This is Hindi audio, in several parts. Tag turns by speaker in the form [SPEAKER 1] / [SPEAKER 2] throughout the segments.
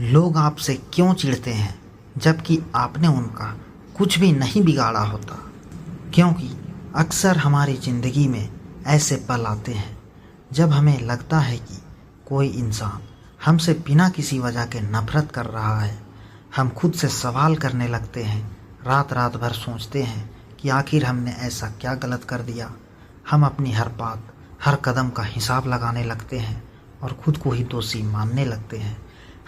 [SPEAKER 1] लोग आपसे क्यों चिढ़ते हैं जबकि आपने उनका कुछ भी नहीं बिगाड़ा होता। क्योंकि अक्सर हमारी ज़िंदगी में ऐसे पल आते हैं जब हमें लगता है कि कोई इंसान हमसे बिना किसी वजह के नफरत कर रहा है। हम खुद से सवाल करने लगते हैं, रात रात भर सोचते हैं कि आखिर हमने ऐसा क्या गलत कर दिया। हम अपनी हर बात, हर कदम का हिसाब लगाने लगते हैं और खुद को ही दोषी मानने लगते हैं।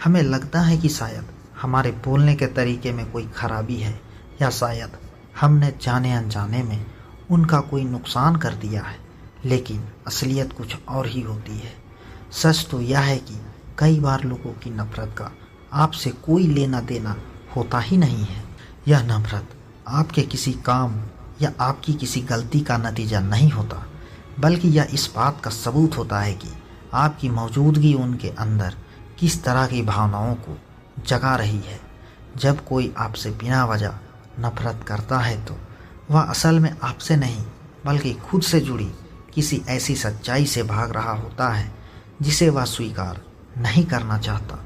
[SPEAKER 1] हमें लगता है कि शायद हमारे बोलने के तरीके में कोई खराबी है या शायद हमने जाने अनजाने में उनका कोई नुकसान कर दिया है, लेकिन असलियत कुछ और ही होती है। सच तो यह है कि कई बार लोगों की नफ़रत का आपसे कोई लेना देना होता ही नहीं है। यह नफ़रत आपके किसी काम या आपकी किसी गलती का नतीजा नहीं होता, बल्कि यह इस बात का सबूत होता है कि आपकी मौजूदगी उनके अंदर किस तरह की भावनाओं को जगा रही है। जब कोई आपसे बिना वजह नफरत करता है तो वह असल में आपसे नहीं बल्कि खुद से जुड़ी किसी ऐसी सच्चाई से भाग रहा होता है जिसे वह स्वीकार नहीं करना चाहता।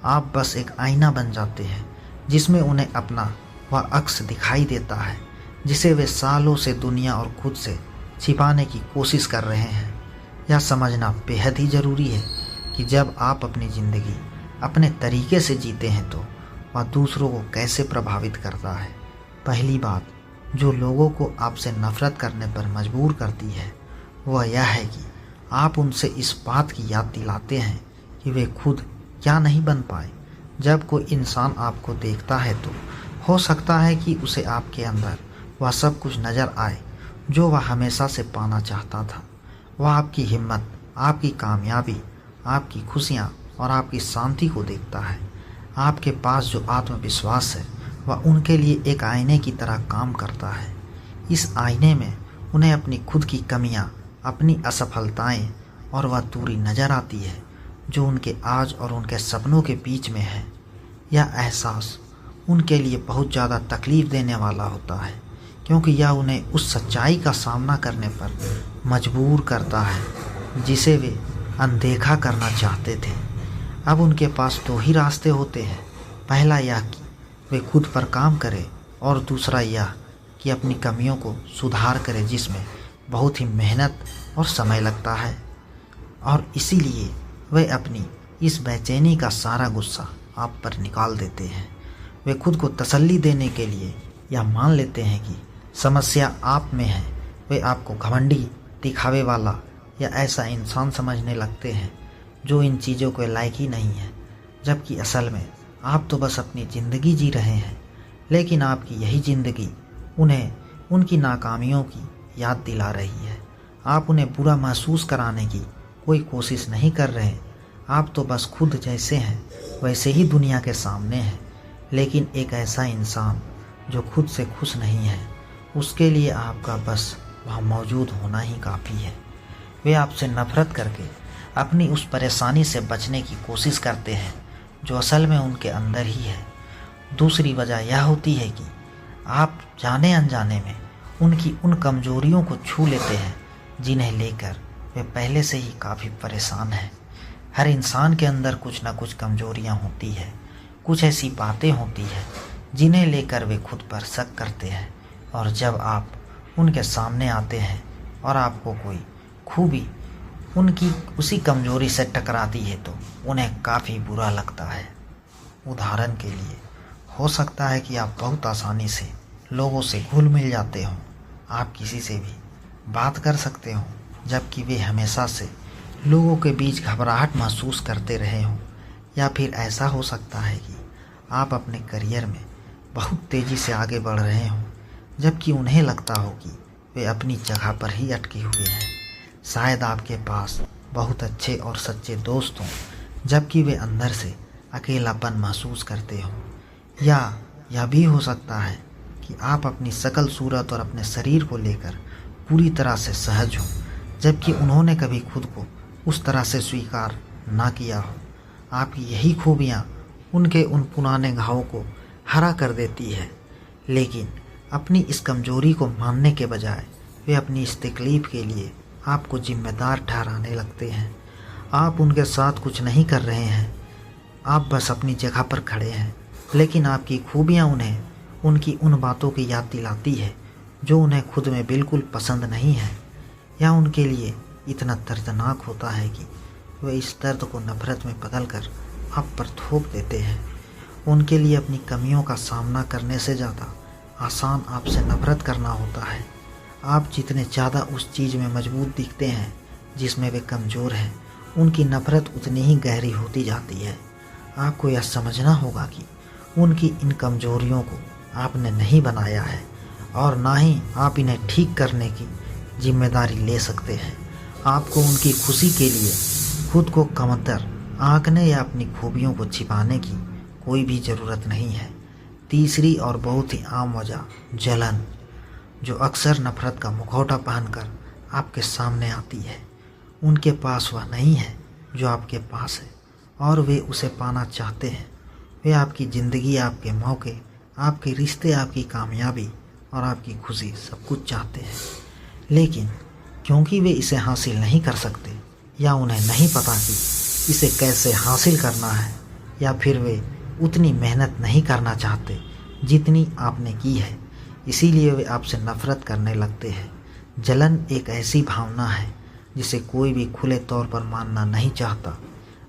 [SPEAKER 1] आप बस एक आईना बन जाते हैं जिसमें उन्हें अपना वह अक्स दिखाई देता है जिसे वे सालों से दुनिया और खुद से छिपाने की कोशिश कर रहे हैं। यह समझना बेहद ही ज़रूरी है कि जब आप अपनी ज़िंदगी अपने तरीके से जीते हैं तो वह दूसरों को कैसे प्रभावित करता है। पहली बात जो लोगों को आपसे नफ़रत करने पर मजबूर करती है वह यह है कि आप उनसे इस बात की याद दिलाते हैं कि वे खुद क्या नहीं बन पाए। जब कोई इंसान आपको देखता है तो हो सकता है कि उसे आपके अंदर वह सब कुछ नज़र आए जो वह हमेशा से पाना चाहता था। वह आपकी हिम्मत, आपकी कामयाबी, आपकी खुशियाँ और आपकी शांति को देखता है। आपके पास जो आत्मविश्वास है वह उनके लिए एक आईने की तरह काम करता है। इस आईने में उन्हें अपनी खुद की कमियां, अपनी असफलताएं और वह दूरी नज़र आती है जो उनके आज और उनके सपनों के बीच में है। यह एहसास उनके लिए बहुत ज़्यादा तकलीफ़ देने वाला होता है क्योंकि यह उन्हें उस सच्चाई का सामना करने पर मजबूर करता है जिसे वे अनदेखा करना चाहते थे। अब उनके पास दो ही रास्ते होते हैं, पहला यह कि वे खुद पर काम करें और दूसरा यह कि अपनी कमियों को सुधार करें जिसमें बहुत ही मेहनत और समय लगता है। और इसीलिए वे अपनी इस बेचैनी का सारा गुस्सा आप पर निकाल देते हैं। वे खुद को तसल्ली देने के लिए यह मान लेते हैं कि समस्या आप में है। वे आपको घमंडी, दिखावे वाला या ऐसा इंसान समझने लगते हैं जो इन चीज़ों के लायक ही नहीं है, जबकि असल में आप तो बस अपनी ज़िंदगी जी रहे हैं। लेकिन आपकी यही ज़िंदगी उन्हें उनकी नाकामियों की याद दिला रही है। आप उन्हें बुरा महसूस कराने की कोई कोशिश नहीं कर रहे। आप तो बस खुद जैसे हैं वैसे ही दुनिया के सामने हैं। लेकिन एक ऐसा इंसान जो खुद से खुश नहीं है, उसके लिए आपका बस वहाँ मौजूद होना ही काफ़ी है। वे आपसे नफ़रत करके अपनी उस परेशानी से बचने की कोशिश करते हैं जो असल में उनके अंदर ही है। दूसरी वजह यह होती है कि आप जाने अनजाने में उनकी उन कमज़ोरियों को छू लेते हैं जिन्हें लेकर वे पहले से ही काफ़ी परेशान हैं। हर इंसान के अंदर कुछ ना कुछ कमज़ोरियाँ होती है, कुछ ऐसी बातें होती हैं जिन्हें लेकर वे खुद पर शक करते हैं। और जब आप उनके सामने आते हैं और आपको कोई खूबी उनकी उसी कमज़ोरी से टकराती है तो उन्हें काफ़ी बुरा लगता है। उदाहरण के लिए हो सकता है कि आप बहुत आसानी से लोगों से घुल मिल जाते हों, आप किसी से भी बात कर सकते हों, जबकि वे हमेशा से लोगों के बीच घबराहट महसूस करते रहे हों। या फिर ऐसा हो सकता है कि आप अपने करियर में बहुत तेज़ी से आगे बढ़ रहे हों, जबकि उन्हें लगता हो कि वे अपनी जगह पर ही अटके हुए हैं। शायद आपके पास बहुत अच्छे और सच्चे दोस्त हों, जबकि वे अंदर से अकेलापन महसूस करते हों। या यह भी हो सकता है कि आप अपनी शकल सूरत और अपने शरीर को लेकर पूरी तरह से सहज हों, जबकि उन्होंने कभी खुद को उस तरह से स्वीकार ना किया हो। आपकी यही खूबियाँ उनके उन पुराने घावों को हरा कर देती है। लेकिन अपनी इस कमज़ोरी को मानने के बजाय वे अपनी इस तकलीफ़ के लिए आपको जिम्मेदार ठहराने लगते हैं। आप उनके साथ कुछ नहीं कर रहे हैं, आप बस अपनी जगह पर खड़े हैं, लेकिन आपकी खूबियाँ उन्हें उनकी उन बातों की याद दिलाती है जो उन्हें खुद में बिल्कुल पसंद नहीं है, या उनके लिए इतना दर्दनाक होता है कि वे इस दर्द को नफ़रत में बदलकर आप पर थोप देते हैं। उनके लिए अपनी कमियों का सामना करने से ज़्यादा आसान आपसे नफ़रत करना होता है। आप जितने ज़्यादा उस चीज़ में मजबूत दिखते हैं जिसमें वे कमज़ोर हैं, उनकी नफ़रत उतनी ही गहरी होती जाती है। आपको यह समझना होगा कि उनकी इन कमज़ोरियों को आपने नहीं बनाया है और ना ही आप इन्हें ठीक करने की जिम्मेदारी ले सकते हैं। आपको उनकी खुशी के लिए खुद को कमतर आंकने या अपनी खूबियों को छिपाने की कोई भी ज़रूरत नहीं है। तीसरी और बहुत ही आम वजह जलन, जो अक्सर नफ़रत का मुखौटा पहनकर आपके सामने आती है। उनके पास वह नहीं है जो आपके पास है और वे उसे पाना चाहते हैं। वे आपकी ज़िंदगी, आपके मौके, आपके रिश्ते, आपकी कामयाबी और आपकी खुशी सब कुछ चाहते हैं, लेकिन क्योंकि वे इसे हासिल नहीं कर सकते या उन्हें नहीं पता कि इसे कैसे हासिल करना है, या फिर वे उतनी मेहनत नहीं करना चाहते जितनी आपने की है, इसीलिए वे आपसे नफ़रत करने लगते हैं। जलन एक ऐसी भावना है जिसे कोई भी खुले तौर पर मानना नहीं चाहता।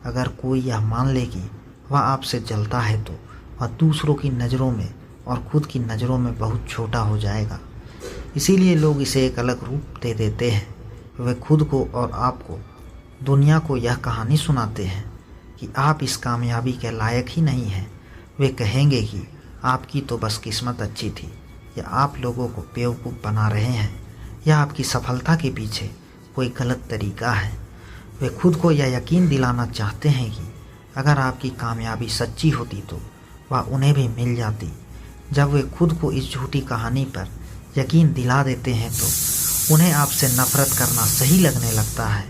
[SPEAKER 1] अगर कोई यह मान ले कि वह आपसे जलता है तो वह दूसरों की नज़रों में और खुद की नज़रों में बहुत छोटा हो जाएगा। इसीलिए लोग इसे एक अलग रूप दे देते हैं। वे खुद को और आपको, दुनिया को यह कहानी सुनाते हैं कि आप इस कामयाबी के लायक ही नहीं हैं। वे कहेंगे कि आपकी तो बस किस्मत अच्छी थी, या आप लोगों को बेवकूफ़ बना रहे हैं, या आपकी सफलता के पीछे कोई गलत तरीका है। वे खुद को यह यकीन दिलाना चाहते हैं कि अगर आपकी कामयाबी सच्ची होती तो वह उन्हें भी मिल जाती। जब वे खुद को इस झूठी कहानी पर यकीन दिला देते हैं तो उन्हें आपसे नफ़रत करना सही लगने लगता है।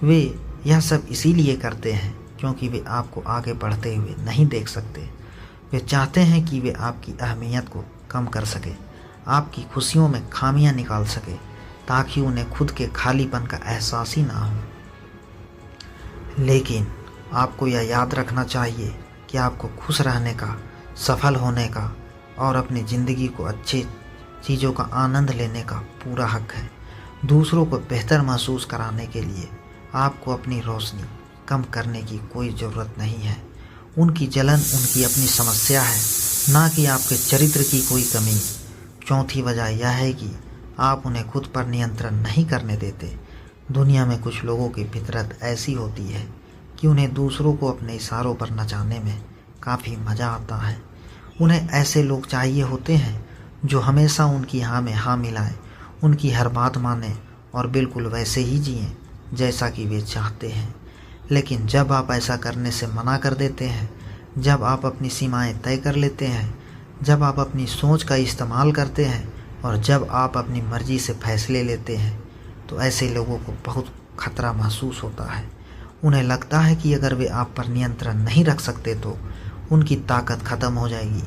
[SPEAKER 1] वे यह सब इसीलिए करते हैं क्योंकि वे आपको आगे बढ़ते हुए नहीं देख सकते। वे चाहते हैं कि वे आपकी अहमियत को कम कर सके, आपकी खुशियों में खामियां निकाल सके, ताकि उन्हें खुद के खालीपन का एहसास ही ना हो। लेकिन आपको यह याद रखना चाहिए कि आपको खुश रहने का, सफल होने का और अपनी ज़िंदगी को अच्छी चीज़ों का आनंद लेने का पूरा हक है। दूसरों को बेहतर महसूस कराने के लिए आपको अपनी रोशनी कम करने की कोई ज़रूरत नहीं है। उनकी जलन उनकी अपनी समस्या है, ना कि आपके चरित्र की कोई कमी। चौथी वजह यह है कि आप उन्हें खुद पर नियंत्रण नहीं करने देते। दुनिया में कुछ लोगों की फितरत ऐसी होती है कि उन्हें दूसरों को अपने इशारों पर नचाने में काफ़ी मज़ा आता है। उन्हें ऐसे लोग चाहिए होते हैं जो हमेशा उनकी हाँ में हाँ मिलाएं, उनकी हर बात माने और बिल्कुल वैसे ही जिएं जैसा कि वे चाहते हैं। लेकिन जब आप ऐसा करने से मना कर देते हैं, जब आप अपनी सीमाएं तय कर लेते हैं, जब आप अपनी सोच का इस्तेमाल करते हैं और जब आप अपनी मर्ज़ी से फैसले लेते हैं, तो ऐसे लोगों को बहुत खतरा महसूस होता है। उन्हें लगता है कि अगर वे आप पर नियंत्रण नहीं रख सकते तो उनकी ताकत ख़त्म हो जाएगी।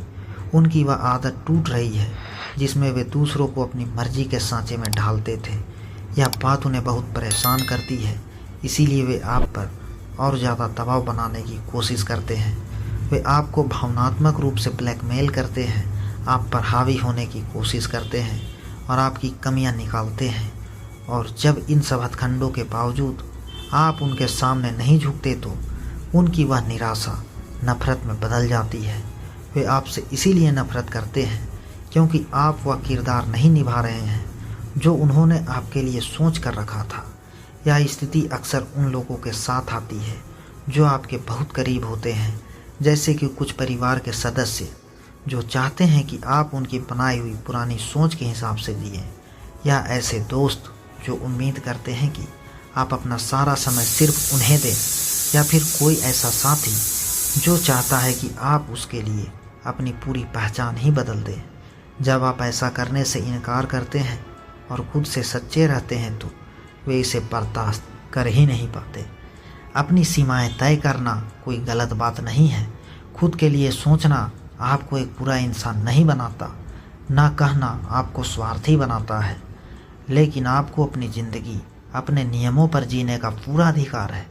[SPEAKER 1] उनकी वह आदत टूट रही है जिसमें वे दूसरों को अपनी मर्ज़ी के सांचे में ढालते थे। यह बात उन्हें बहुत परेशान करती है, इसीलिए वे आप पर और ज़्यादा दबाव बनाने की कोशिश करते हैं। वे आपको भावनात्मक रूप से ब्लैकमेल करते हैं, आप पर हावी होने की कोशिश करते हैं और आपकी कमियां निकालते हैं। और जब इन सब हथकंडों के बावजूद आप उनके सामने नहीं झुकते तो उनकी वह निराशा नफ़रत में बदल जाती है। वे आपसे इसीलिए नफ़रत करते हैं क्योंकि आप वह किरदार नहीं निभा रहे हैं जो उन्होंने आपके लिए सोच कर रखा था। यह स्थिति अक्सर उन लोगों के साथ आती है जो आपके बहुत करीब होते हैं, जैसे कि कुछ परिवार के सदस्य जो चाहते हैं कि आप उनकी बनाई हुई पुरानी सोच के हिसाब से जिएं, या ऐसे दोस्त जो उम्मीद करते हैं कि आप अपना सारा समय सिर्फ उन्हें दें, या फिर कोई ऐसा साथी जो चाहता है कि आप उसके लिए अपनी पूरी पहचान ही बदल दें। जब आप ऐसा करने से इनकार करते हैं और खुद से सच्चे रहते हैं तो वे इसे बर्दाश्त कर ही नहीं पाते। अपनी सीमाएं तय करना कोई गलत बात नहीं है। खुद के लिए सोचना आपको एक बुरा इंसान नहीं बनाता, ना कहना आपको स्वार्थी बनाता है। लेकिन आपको अपनी ज़िंदगी अपने नियमों पर जीने का पूरा अधिकार है।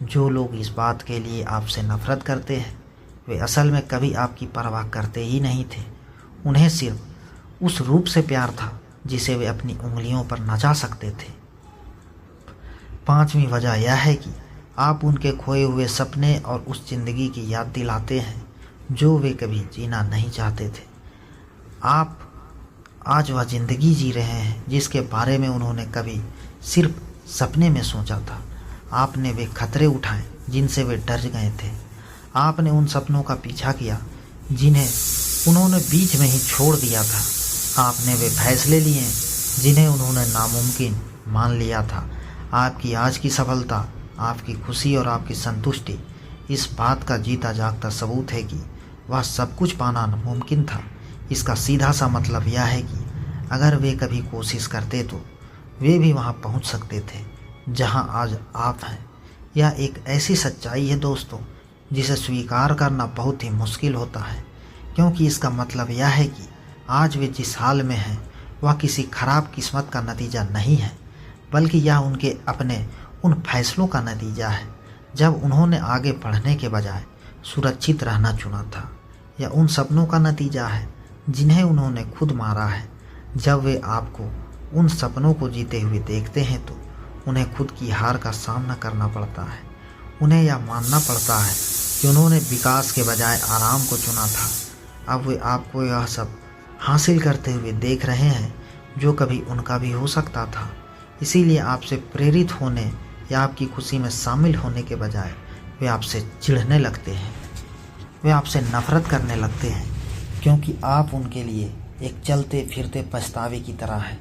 [SPEAKER 1] जो लोग इस बात के लिए आपसे नफरत करते हैं वे असल में कभी आपकी परवाह करते ही नहीं थे। उन्हें सिर्फ उस रूप से प्यार था जिसे वे अपनी उंगलियों पर नचा सकते थे। पांचवी वजह यह है कि आप उनके खोए हुए सपने और उस जिंदगी की याद दिलाते हैं जो वे कभी जीना नहीं चाहते थे। आप आज वह जिंदगी जी रहे हैं जिसके बारे में उन्होंने कभी सिर्फ सपने में सोचा था। आपने वे खतरे उठाए जिनसे वे डर गए थे। आपने उन सपनों का पीछा किया जिन्हें उन्होंने बीच में ही छोड़ दिया था। आपने वे फैसले लिए जिन्हें उन्होंने नामुमकिन मान लिया था। आपकी आज की सफलता, आपकी खुशी और आपकी संतुष्टि इस बात का जीता जागता सबूत है कि वह सब कुछ पाना मुमकिन था। इसका सीधा सा मतलब यह है कि अगर वे कभी कोशिश करते तो वे भी वहां पहुंच सकते थे जहां आज आप हैं। यह एक ऐसी सच्चाई है दोस्तों जिसे स्वीकार करना बहुत ही मुश्किल होता है, क्योंकि इसका मतलब यह है कि आज वे जिस हाल में हैं वह किसी खराब किस्मत का नतीजा नहीं है, बल्कि यह उनके अपने उन फैसलों का नतीजा है जब उन्होंने आगे बढ़ने के बजाय सुरक्षित रहना चुना था। यह उन सपनों का नतीजा है जिन्हें उन्होंने खुद मारा है। जब वे आपको उन सपनों को जीते हुए देखते हैं तो उन्हें खुद की हार का सामना करना पड़ता है। उन्हें यह मानना पड़ता है कि उन्होंने विकास के बजाय आराम को चुना था। अब वे आपको यह सब हासिल करते हुए देख रहे हैं जो कभी उनका भी हो सकता था। इसीलिए आपसे प्रेरित होने या आपकी खुशी में शामिल होने के बजाय वे आपसे चिढ़ने लगते हैं, वे आपसे नफरत करने लगते हैं, क्योंकि आप उनके लिए एक चलते फिरते पछतावे की तरह हैं।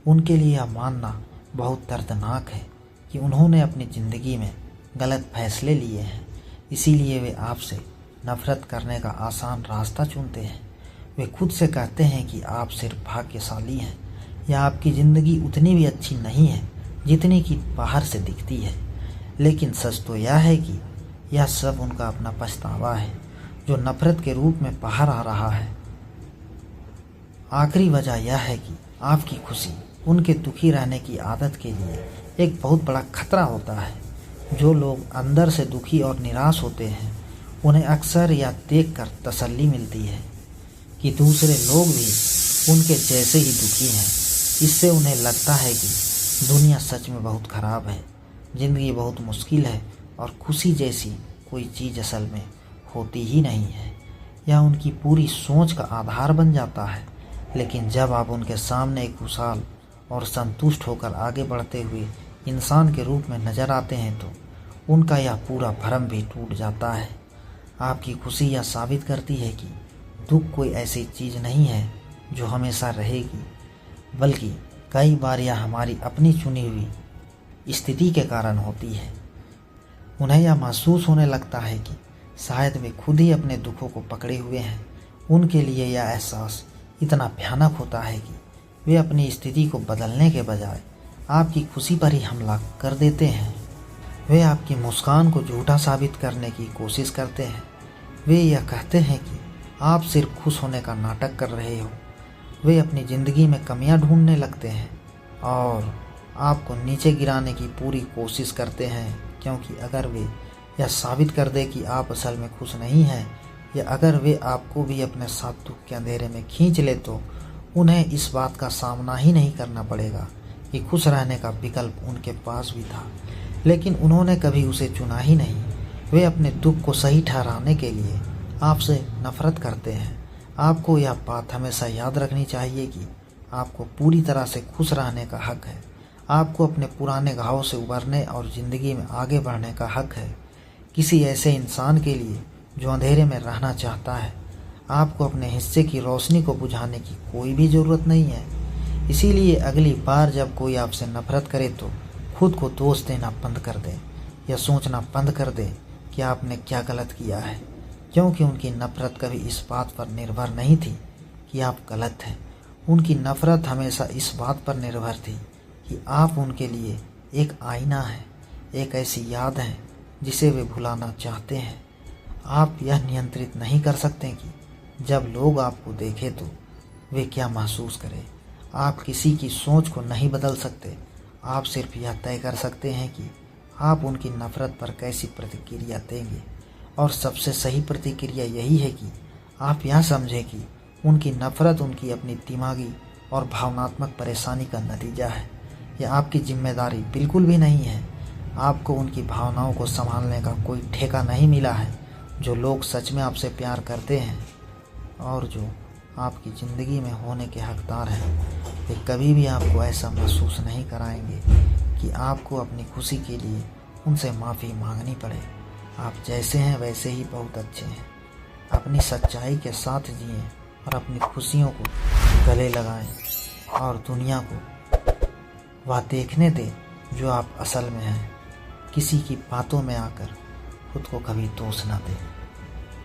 [SPEAKER 1] उनके लिए यह मानना बहुत दर्दनाक है कि उन्होंने अपनी ज़िंदगी में गलत फैसले लिए हैं। इसीलिए वे आपसे नफरत करने का आसान रास्ता चुनते हैं। वे खुद से कहते हैं कि आप सिर्फ भाग्यशाली हैं या आपकी ज़िंदगी उतनी भी अच्छी नहीं है जितनी कि बाहर से दिखती है। लेकिन सच तो यह है कि यह सब उनका अपना पछतावा है जो नफरत के रूप में बाहर आ रहा है। आखिरी वजह यह है कि आपकी खुशी उनके दुखी रहने की आदत के लिए एक बहुत बड़ा खतरा होता है। जो लोग अंदर से दुखी और निराश होते हैं उन्हें अक्सर यह देखकर तसल्ली मिलती है कि दूसरे लोग भी उनके जैसे ही दुखी हैं। इससे उन्हें लगता है कि दुनिया सच में बहुत ख़राब है, ज़िंदगी बहुत मुश्किल है और खुशी जैसी कोई चीज़ असल में होती ही नहीं है। यह उनकी पूरी सोच का आधार बन जाता है। लेकिन जब आप उनके सामने एक खुशहाल और संतुष्ट होकर आगे बढ़ते हुए इंसान के रूप में नज़र आते हैं तो उनका यह पूरा भ्रम भी टूट जाता है। आपकी खुशी यह साबित करती है कि दुख कोई ऐसी चीज़ नहीं है जो हमेशा रहेगी, बल्कि कई बार यह हमारी अपनी चुनी हुई स्थिति के कारण होती है। उन्हें यह महसूस होने लगता है कि शायद वे खुद ही अपने दुखों को पकड़े हुए हैं। उनके लिए यह एहसास इतना भयानक होता है कि वे अपनी स्थिति को बदलने के बजाय आपकी खुशी पर ही हमला कर देते हैं। वे आपकी मुस्कान को झूठा साबित करने की कोशिश करते हैं। वे यह कहते हैं कि आप सिर्फ खुश होने का नाटक कर रहे हो। वे अपनी ज़िंदगी में कमियां ढूंढने लगते हैं और आपको नीचे गिराने की पूरी कोशिश करते हैं, क्योंकि अगर वे यह साबित कर दे कि आप असल में खुश नहीं हैं या अगर वे आपको भी अपने साथ दुख के अंधेरे में खींच ले तो उन्हें इस बात का सामना ही नहीं करना पड़ेगा कि खुश रहने का विकल्प उनके पास भी था, लेकिन उन्होंने कभी उसे चुना ही नहीं। वे अपने दुख को सही ठहराने के लिए आपसे नफरत करते हैं। आपको यह बात हमेशा याद रखनी चाहिए कि आपको पूरी तरह से खुश रहने का हक है। आपको अपने पुराने घावों से उबरने और ज़िंदगी में आगे बढ़ने का हक है। किसी ऐसे इंसान के लिए जो अंधेरे में रहना चाहता है, आपको अपने हिस्से की रोशनी को बुझाने की कोई भी ज़रूरत नहीं है। इसीलिए अगली बार जब कोई आपसे नफरत करे तो खुद को दोष देना बंद कर दें या सोचना बंद कर दें कि आपने क्या गलत किया है, क्योंकि उनकी नफरत कभी इस बात पर निर्भर नहीं थी कि आप गलत हैं। उनकी नफरत हमेशा इस बात पर निर्भर थी कि आप उनके लिए एक आईना है, एक ऐसी याद है जिसे वे भुलाना चाहते हैं। आप यह नियंत्रित नहीं कर सकते कि जब लोग आपको देखें तो वे क्या महसूस करें। आप किसी की सोच को नहीं बदल सकते। आप सिर्फ यह तय कर सकते हैं कि आप उनकी नफ़रत पर कैसी प्रतिक्रिया देंगे। और सबसे सही प्रतिक्रिया यही है कि आप यह समझें कि उनकी नफ़रत उनकी अपनी दिमागी और भावनात्मक परेशानी का नतीजा है। यह आपकी जिम्मेदारी बिल्कुल भी नहीं है। आपको उनकी भावनाओं को संभालने का कोई ठेका नहीं मिला है। जो लोग सच में आपसे प्यार करते हैं और जो आपकी ज़िंदगी में होने के हकदार हैं, वे कभी भी आपको ऐसा महसूस नहीं कराएंगे कि आपको अपनी खुशी के लिए उनसे माफ़ी मांगनी पड़े। आप जैसे हैं वैसे ही बहुत अच्छे हैं। अपनी सच्चाई के साथ जिएं और अपनी खुशियों को गले लगाएं और दुनिया को वह देखने दें जो आप असल में हैं। किसी की बातों में आकर खुद को कभी दोष ना दें।